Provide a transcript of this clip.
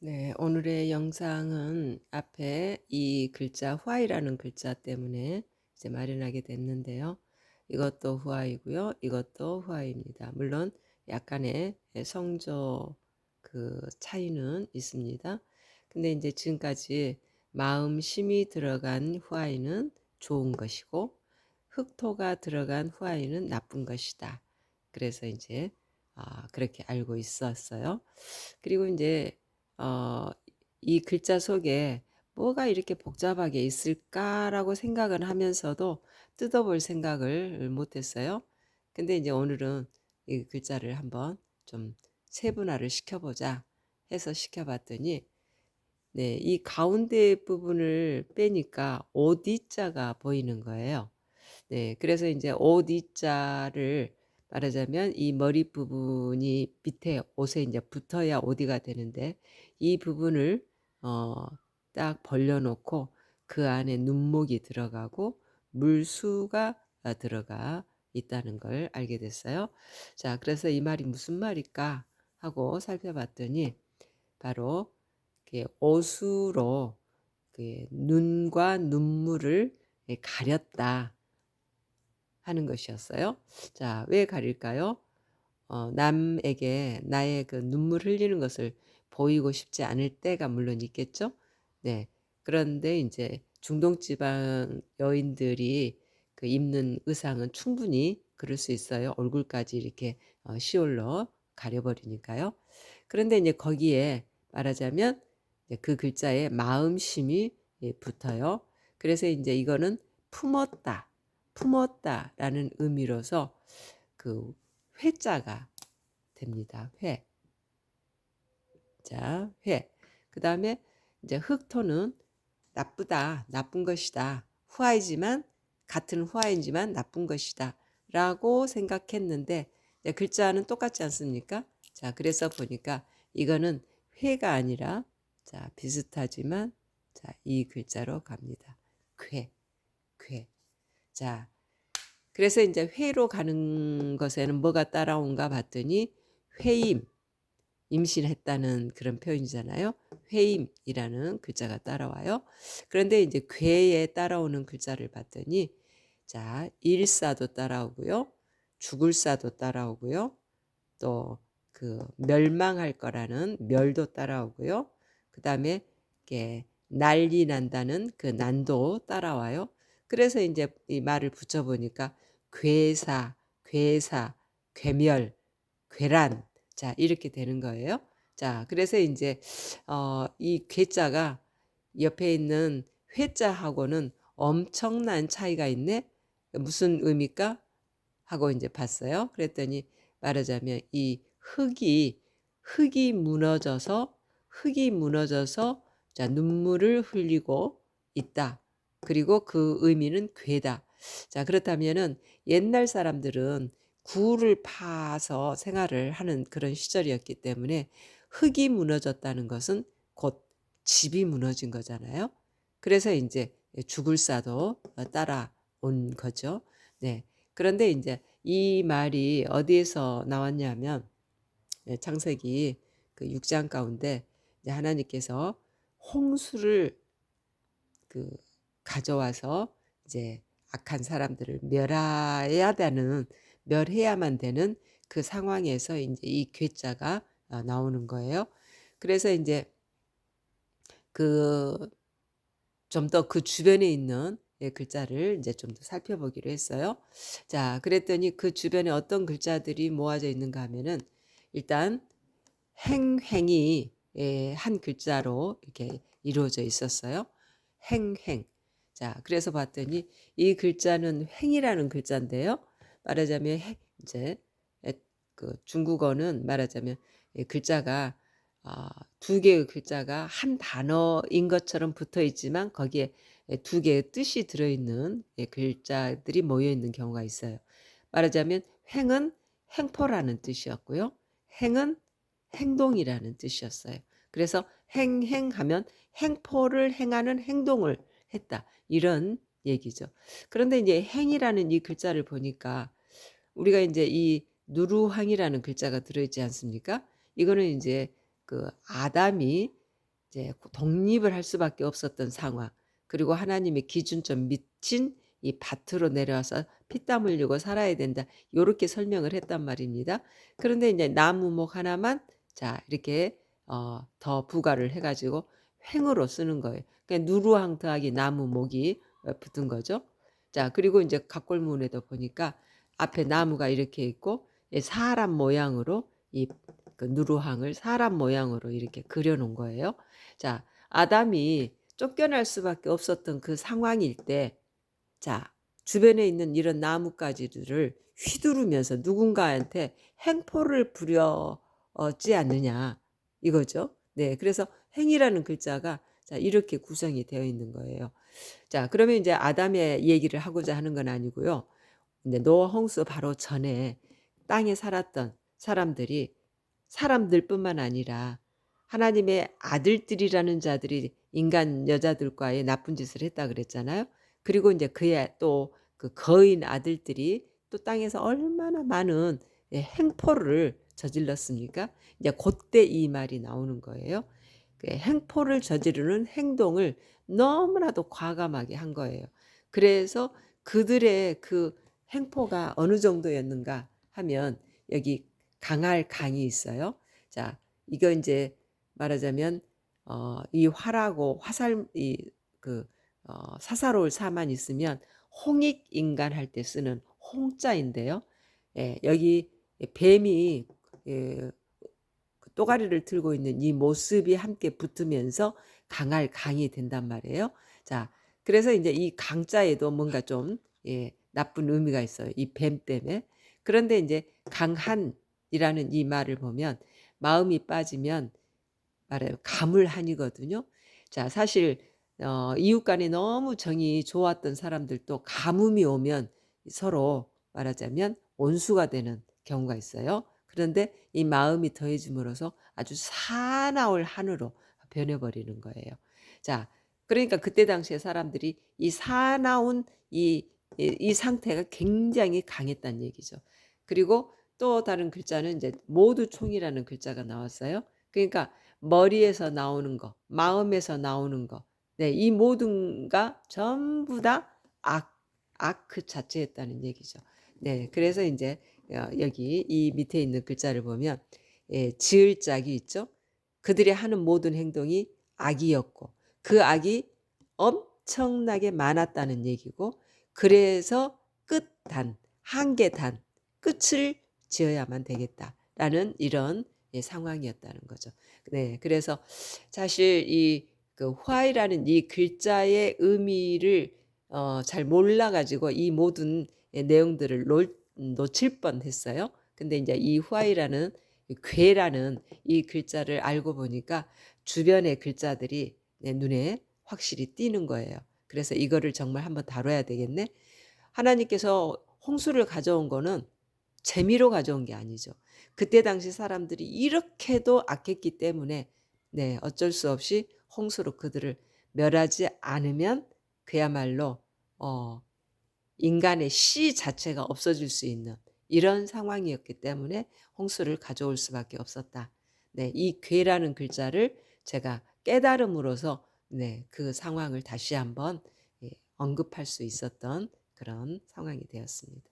네, 오늘의 영상은 앞에 이 글자 후아이라는 글자 때문에 이제 마련하게 됐는데요. 이것도 후아이고요. 이것도 후아이입니다. 물론 약간의 성조 차이는 있습니다. 근데 이제 지금까지 마음심이 들어간 후아이는 좋은 것이고 흑토가 들어간 후아이는 나쁜 것이다. 그래서 이제 그렇게 알고 있었어요. 그리고 이제 어, 이 글자 속에 뭐가 이렇게 복잡하게 있을까라고 생각을 하면서도 뜯어볼 생각을 못했어요. 근데 이제 오늘은 이 글자를 한번 좀 세분화를 시켜보자 해서 시켜봤더니 네, 이 가운데 부분을 빼니까 오디자가 보이는 거예요. 네, 그래서 이제 오디자를 말하자면 이 머리 부분이 밑에 옷에 이제 붙어야 오디가 되는데 이 부분을 어, 딱 벌려놓고 그 안에 눈목이 들어가고 물수가 들어가 있다는 걸 알게 됐어요. 자, 그래서 이 말이 무슨 말일까 하고 살펴봤더니 바로 옷으로 눈과 눈물을 가렸다 하는 것이었어요. 자, 왜 가릴까요? 남에게 나의 그 눈물 흘리는 것을 보이고 싶지 않을 때가 물론 있겠죠. 네. 그런데 이제 중동지방 여인들이 그 입는 의상은 충분히 그럴 수 있어요. 얼굴까지 이렇게 시올러 가려버리니까요. 그런데 이제 거기에 말하자면 이제 그 글자에 마음심이 붙어요. 그래서 이제 이거는 품었다, 품었다라는 의미로서 그 회자가 됩니다. 회. 자, 회. 그 다음에 이제 흑토는 나쁘다, 나쁜 것이다. 후아이지만 같은 후아이지만 나쁜 것이다. 라고 생각했는데 글자는 똑같지 않습니까? 자, 그래서 보니까 이거는 회가 아니라 자, 비슷하지만 자, 이 글자로 갑니다. 괴, 괴. 자, 그래서 이제 회로 가는 것에는 뭐가 따라온가 봤더니 회임, 임신했다는 그런 표현이잖아요. 회임이라는 글자가 따라와요. 그런데 이제 괴에 따라오는 글자를 봤더니 자, 일사도 따라오고요. 죽을 사도 따라오고요. 또 그 멸망할 거라는 멸도 따라오고요. 그다음에 이게 난리 난다는 그 난도 따라와요. 그래서 이제 이 말을 붙여 보니까 괴사, 괴사, 괴멸, 괴란 자, 이렇게 되는 거예요. 자, 그래서 이제 이 괴자가 옆에 있는 회자하고는 엄청난 차이가 있네. 무슨 의미일까? 하고 이제 봤어요. 그랬더니 말하자면 이 흙이 무너져서 자, 눈물을 흘리고 있다. 그리고 그 의미는 괴다. 자, 그렇다면은 옛날 사람들은 굴을 파서 생활을 하는 그런 시절이었기 때문에 흙이 무너졌다는 것은 곧 집이 무너진 거잖아요. 그래서 이제 죽을 사도 따라온 거죠. 네. 그런데 이제 이 말이 어디에서 나왔냐면 창세기 그 6장 가운데 이제 하나님께서 홍수를 그 가져와서 이제 악한 사람들을 멸해야만 되는 그 상황에서 이제 이 괴자가 나오는 거예요. 그래서 이제 그 좀 더 그 주변에 있는 글자를 이제 좀 더 살펴보기로 했어요. 자, 그랬더니 그 주변에 어떤 글자들이 모아져 있는가 하면은 일단 행행이 한 글자로 이렇게 이루어져 있었어요. 행행. 자, 그래서 봤더니 이 글자는 횡이라는 글자인데요. 말하자면 이제 그 중국어는 말하자면 글자가 두 개의 글자가 한 단어인 것처럼 붙어 있지만 거기에 두 개의 뜻이 들어있는 글자들이 모여 있는 경우가 있어요. 말하자면 횡은 행포라는 뜻이었고요. 행은 행동이라는 뜻이었어요. 그래서 행하면 행포를 행하는 행동을 했다. 이런 얘기죠. 그런데 이제 행이라는 이 글자를 보니까 우리가 이제 이 누루항이라는 글자가 들어있지 않습니까? 이거는 이제 그 아담이 이제 독립을 할 수밖에 없었던 상황. 그리고 하나님의 기준점 미친 이 밭으로 내려와서 피땀 흘리고 살아야 된다. 요렇게 설명을 했단 말입니다. 그런데 이제 나무목 하나만 자 이렇게 더 부과를 해 가지고 횡으로 쓰는 거예요. 그러니까 누루항 더하기 나무목이 붙은 거죠. 자 그리고 이제 갑골문에도 보니까 앞에 나무가 이렇게 있고 사람 모양으로 이 그 누루항을 사람 모양으로 이렇게 그려 놓은 거예요. 자 아담이 쫓겨날 수밖에 없었던 그 상황일 때 자 주변에 있는 이런 나뭇가지들을 휘두르면서 누군가한테 행포를 부렸지 않느냐 이거죠. 네. 그래서 행이라는 글자가 자 이렇게 구성이 되어 있는 거예요. 자 그러면 이제 아담의 얘기를 하고자 하는 건 아니고요. 근데 노아 홍수 바로 전에 땅에 살았던 사람들이 사람들뿐만 아니라 하나님의 아들들이라는 자들이 인간 여자들과의 나쁜 짓을 했다 그랬잖아요. 그리고 인제 그의 또 그 거인 아들들이 또 땅에서 얼마나 많은 행포를 저질렀습니까? 이제 고때 이 말이 나오는 거예요. 그 행포를 저지르는 행동을 너무나도 과감하게 한 거예요. 그래서 그들의 그 행포가 어느 정도였는가 하면 여기 강할 강이 있어요. 자 이거 인제 말하자면 이 화라고 화살 이 그 사사로울 사만 있으면 홍익인간 할 때 쓰는 홍자인데요. 예 여기 뱀이 예 그 또가리를 들고 있는 이 모습이 함께 붙으면서 강할 강이 된단 말이에요. 자 그래서 인제 이 강자에도 뭔가 좀 나쁜 의미가 있어요, 이 뱀 때문에. 그런데 인제 강한이라는 이 말을 보면 마음이 빠지면 말해요. 가물한이거든요. 자 사실 이웃 간에 너무 정이 좋았던 사람들도 가뭄이 오면 서로 말하자면 원수가 되는 경우가 있어요. 그런데 이 마음이 더해짐으로써 아주 사나울 한으로 변해 버리는 거예요. 자 그러니까 그때 당시에 사람들이 이 사나운 이 상태가 굉장히 강했다는 얘기죠. 그리고 또 다른 글자는 이제 모두 총이라는 글자가 나왔어요. 그러니까 머리에서 나오는 거, 마음에서 나오는 거. 네, 이 모든가 전부 다 악 그 자체였다는 얘기죠. 네, 그래서 인제 여기 이 밑에 있는 글자를 보면 지을 짝이 있죠. 그들이 하는 모든 행동이 악이었고 그 악이 엄청나게 많았다는 얘기고 그래서 끝단, 한계단, 끝을 지어야만 되겠다라는 이런 상황이었다는 거죠. 네. 그래서 사실 이 그 why라는 이 글자의 의미를 잘 몰라 가지고 이 모든 내용들을 놓칠 뻔했어요. 근데 인제 이 why라는 이 괴라는 이 글자를 알고 보니까 주변의 글자들이 내 눈에 확실히 띄는 거예요. 그래서 '이거를 정말 한번 다뤄야 되겠네.' 하나님께서 홍수를 가져온 거는 재미로 가져온 게 아니죠. 그때 당시 사람들이 이렇게도 악했기 때문에 네 어쩔 수 없이 홍수로 그들을 멸하지 않으면 그야말로 어 인간의 씨 자체가 없어질 수 있는 이런 상황이었기 때문에 홍수를 가져올 수밖에 없었다. 네 이 괴라는 글자를 제가 깨달음으로써 네 그 상황을 다시 한번 언급할 수 있었던 그런 상황이 되었습니다.